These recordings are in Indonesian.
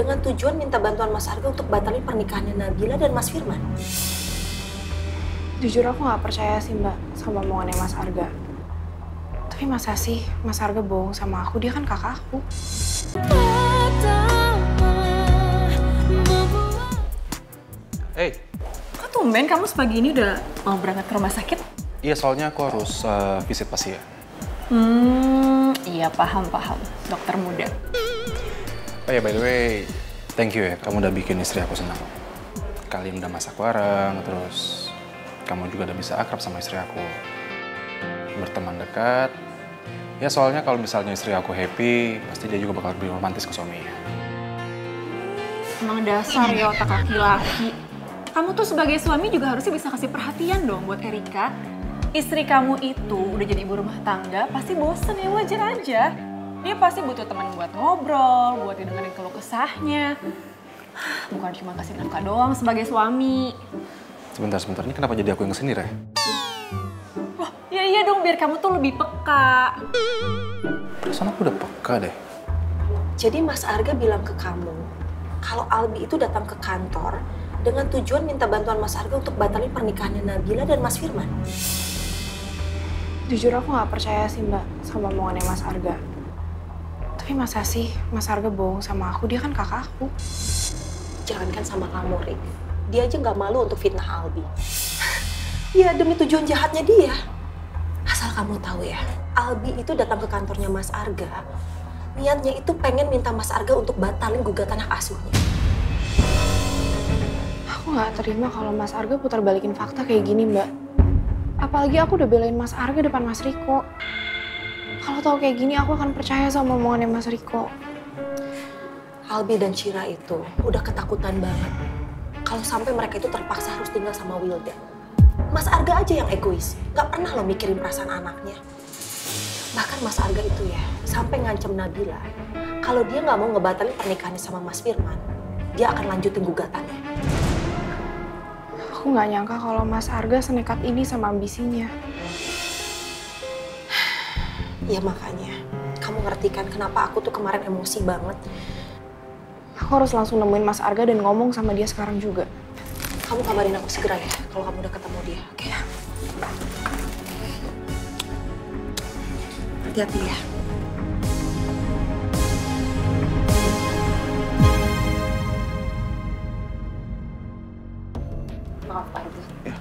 dengan tujuan minta bantuan Mas Arga untuk batalin pernikahannya Nabila dan Mas Firman. Jujur aku nggak percaya sih Mbak sama omongannya Mas Arga. Tapi masa sih Mas Arga bohong sama aku? Dia kan kakak aku. Hey. Kok tumben kamu sepagi ini udah mau berangkat ke rumah sakit? Iya, soalnya aku harus visit pasien. Iya paham. Dokter muda. Oh ya, by the way, thank you ya. Kamu udah bikin istri aku senang. Kalian udah masak bareng, terus kamu juga udah bisa akrab sama istri aku. Berteman dekat. Ya soalnya kalau misalnya istri aku happy, pasti dia juga bakal lebih romantis ke suaminya. Emang dasar ya otak laki-laki. Kamu tuh sebagai suami juga harusnya bisa kasih perhatian dong buat Erika. Istri kamu itu udah jadi ibu rumah tangga, pasti bosen ya, wajar aja. Dia pasti butuh teman buat ngobrol, buat dengerin keluh kesahnya. Bukan cuma kasih nafkah doang sebagai suami. Sebentar, ini kenapa jadi aku yang kesini, Re? Wah, ya iya dong, biar kamu tuh lebih peka. Perasaan aku udah peka deh. Jadi Mas Arga bilang ke kamu, kalau Albi itu datang ke kantor dengan tujuan minta bantuan Mas Arga untuk batalin pernikahannya Nabila dan Mas Firman. Jujur aku nggak percaya sih Mbak sama omongannya Mas Arga. Tapi masa sih Mas Arga bohong sama aku? Dia kan kakak aku. Jangankan sama kamu, Rik. Dia aja nggak malu untuk fitnah Albi. Ya demi tujuan jahatnya dia. Asal kamu tahu ya, Albi itu datang ke kantornya Mas Arga. Niatnya itu pengen minta Mas Arga untuk batalin gugatan hak asuhnya. Aku nggak terima kalau Mas Arga putar balikin fakta kayak gini Mbak. Apalagi aku udah belain Mas Arga depan Mas Riko. Kalau tahu kayak gini aku akan percaya sama omongannya Mas Riko. Albi dan Cira itu udah ketakutan banget kalau sampai mereka itu terpaksa harus tinggal sama Wildan. Mas Arga aja yang egois, nggak pernah lo mikirin perasaan anaknya. Bahkan Mas Arga itu ya sampai ngancem Nabila kalau dia nggak mau ngebatalin pernikahannya sama Mas Firman, dia akan lanjutin gugatannya. Aku nggak nyangka kalau Mas Arga senekat ini sama ambisinya. Ya makanya, kamu ngerti kan kenapa aku tuh kemarin emosi banget. Aku harus langsung nemuin Mas Arga dan ngomong sama dia sekarang juga. Kamu kabarin aku segera ya kalau kamu udah ketemu dia, oke? Hati-hati ya. Maaf Pak Ibu. Ya.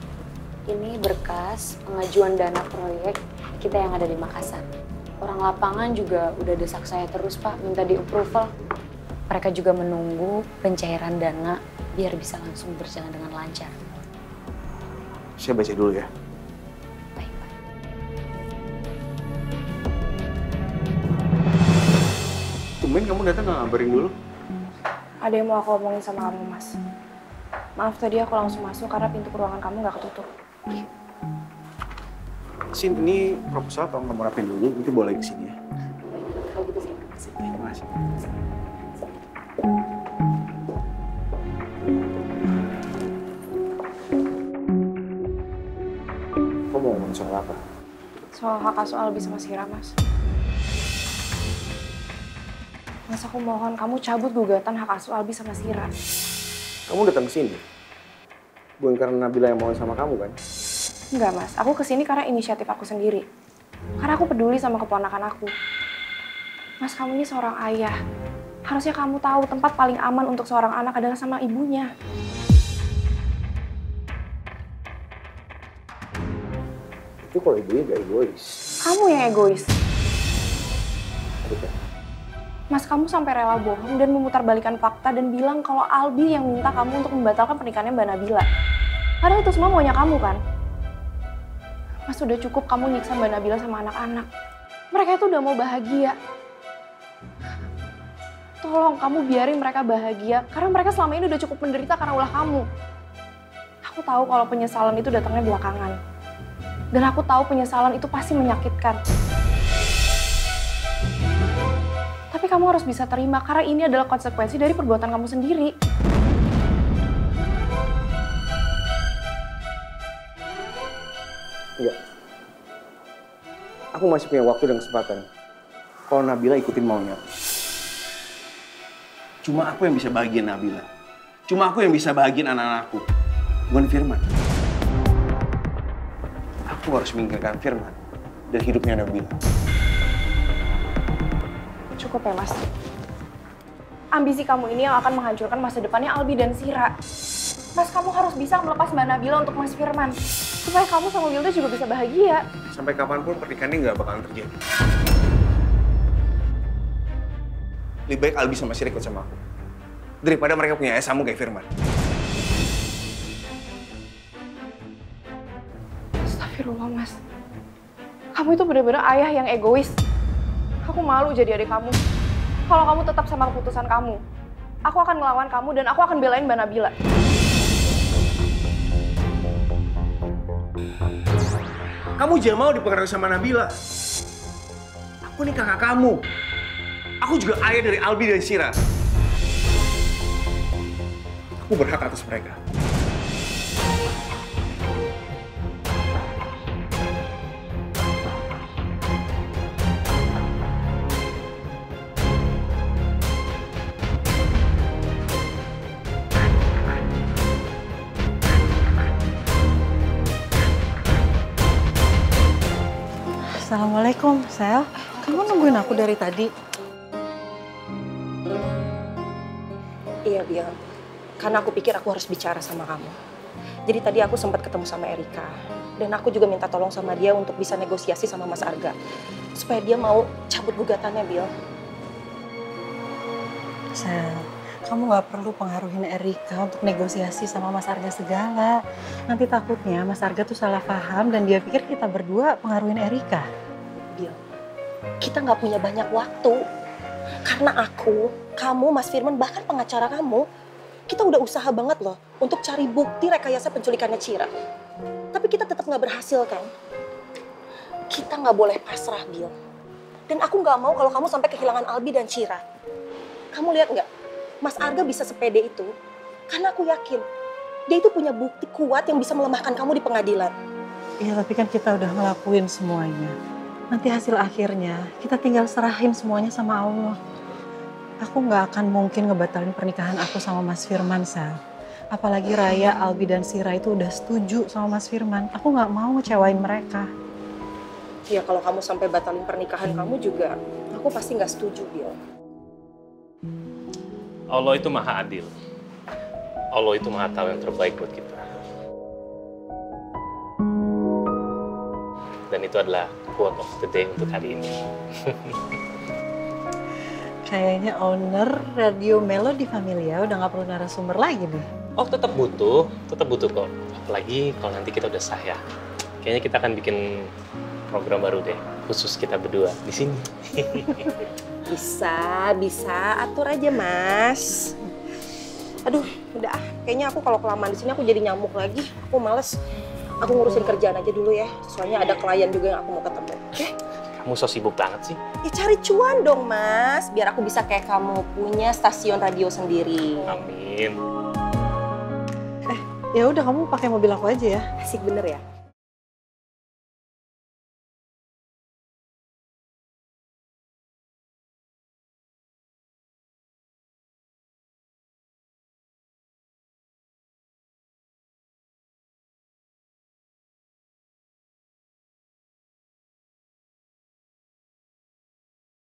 Ini berkas pengajuan dana proyek kita yang ada di Makassar. Orang lapangan juga udah desak saya terus Pak, minta di-approval. Mereka juga menunggu pencairan dana biar bisa langsung berjalan dengan lancar. Saya baca dulu ya. Baik Pak. Tumben kamu datang nggak ngabarin dulu? Ada yang mau aku omongin sama kamu Mas. Maaf tadi aku langsung masuk karena pintu ruangan kamu nggak ketutup. Sin, ini proposal tolong kamu rapin dulu, nanti boleh ke sini ya. Kalau gitu saya permisi. Terima kasih. Kamu mau ngomong soal apa? Soal hak asuh Albi sama Sira, Mas. Mas, aku mohon kamu cabut gugatan hak asuh Albi sama Sira. Kamu datang ke sini? Bukan karena Nabila yang mau sama kamu kan? Enggak, Mas. Aku kesini karena inisiatif aku sendiri. Karena aku peduli sama keponakan aku. Mas, kamu ini seorang ayah. Harusnya kamu tahu tempat paling aman untuk seorang anak adalah sama ibunya. Itu kalau ibunya gak egois. Kamu yang egois. Betul. Mas, kamu sampai rela bohong dan memutarbalikkan fakta dan bilang kalau Albi yang minta kamu untuk membatalkan pernikahannya Mbak Nabila. Padahal itu semua maunya kamu kan? Mas, udah cukup kamu nyiksa Mbak Nabila sama anak-anak. Mereka itu udah mau bahagia. Tolong kamu biarin mereka bahagia, karena mereka selama ini udah cukup menderita karena ulah kamu. Aku tahu kalau penyesalan itu datangnya belakangan. Dan aku tahu penyesalan itu pasti menyakitkan. Tapi kamu harus bisa terima, karena ini adalah konsekuensi dari perbuatan kamu sendiri. Enggak. Aku masih punya waktu dan kesempatan. Kalau Nabila ikutin maunya. Cuma aku yang bisa bahagiain Nabila. Cuma aku yang bisa bahagiain anak-anakku. Bukan Firman. Aku harus menginginkan Firman dan hidupnya Nabila. Cukup ya, Mas. Ambisi kamu ini yang akan menghancurkan masa depannya Albi dan Sira. Mas, kamu harus bisa melepas Mbak Nabila untuk Mas Firman. Supaya kamu sama Wilda juga bisa bahagia. Sampai kapanpun pernikahan ini nggak bakalan terjadi. Lebih baik Albi sama Sira ikut sama aku. Daripada mereka punya ayah sama kayak Firman. Astagfirullah, Mas. Kamu itu benar-benar ayah yang egois. Aku malu jadi adik kamu. Kalau kamu tetap sama keputusan kamu, aku akan ngelawan kamu dan aku akan belain Mbak Nabila. Kamu jangan mau dipengaruhi sama Nabila. Aku nih kakak kamu. Aku juga ayah dari Albi dan Sira. Aku berhak atas mereka. Assalamualaikum, Sel. Kamu nungguin aku dari tadi? Iya, Bil. Karena aku pikir aku harus bicara sama kamu. Jadi tadi aku sempat ketemu sama Erika. Dan aku juga minta tolong sama dia untuk bisa negosiasi sama Mas Arga. Supaya dia mau cabut gugatannya, Bil. Sel, kamu nggak perlu pengaruhin Erika untuk negosiasi sama Mas Arga segala. Nanti takutnya Mas Arga tuh salah paham dan dia pikir kita berdua pengaruhin Erika. Bil, kita nggak punya banyak waktu. Karena aku, kamu, Mas Firman, bahkan pengacara kamu, kita udah usaha banget loh untuk cari bukti rekayasa penculikannya Cira. Tapi kita tetap nggak berhasil kan? Kita nggak boleh pasrah, Bil. Dan aku nggak mau kalau kamu sampai kehilangan Albi dan Cira. Kamu lihat nggak? Mas Arga bisa sepede itu karena aku yakin dia itu punya bukti kuat yang bisa melemahkan kamu di pengadilan. Iya, tapi kan kita udah ngelakuin semuanya. Nanti hasil akhirnya kita tinggal serahin semuanya sama Allah. Aku nggak akan mungkin ngebatalin pernikahan aku sama Mas Firman, Sal. Apalagi Raya, Albi, dan Sira itu udah setuju sama Mas Firman. Aku nggak mau ngecewain mereka. Ya kalau kamu sampai batalin pernikahan kamu juga, aku pasti nggak setuju, Bil. Allah itu maha adil. Allah itu maha tahu yang terbaik buat kita. Dan itu adalah quote of the day untuk hari ini. Kayaknya owner Radio Melody Familia udah nggak perlu narasumber lagi nih. Oh, tetap butuh kok. Apalagi kalau nanti kita udah sah ya. Kayaknya kita akan bikin program baru deh, khusus kita berdua di sini. Bisa, atur aja, Mas. Aduh, udah kayaknya aku kalau kelamaan di sini aku jadi nyamuk lagi. Aku males. Aku ngurusin kerjaan aja dulu ya. Soalnya ada klien juga yang aku mau ketemu. Oke? Kamu so sibuk banget sih. Ya cari cuan dong, Mas. Biar aku bisa kayak kamu punya stasiun radio sendiri. Amin. Ya udah, kamu pakai mobil aku aja ya. Asik bener ya?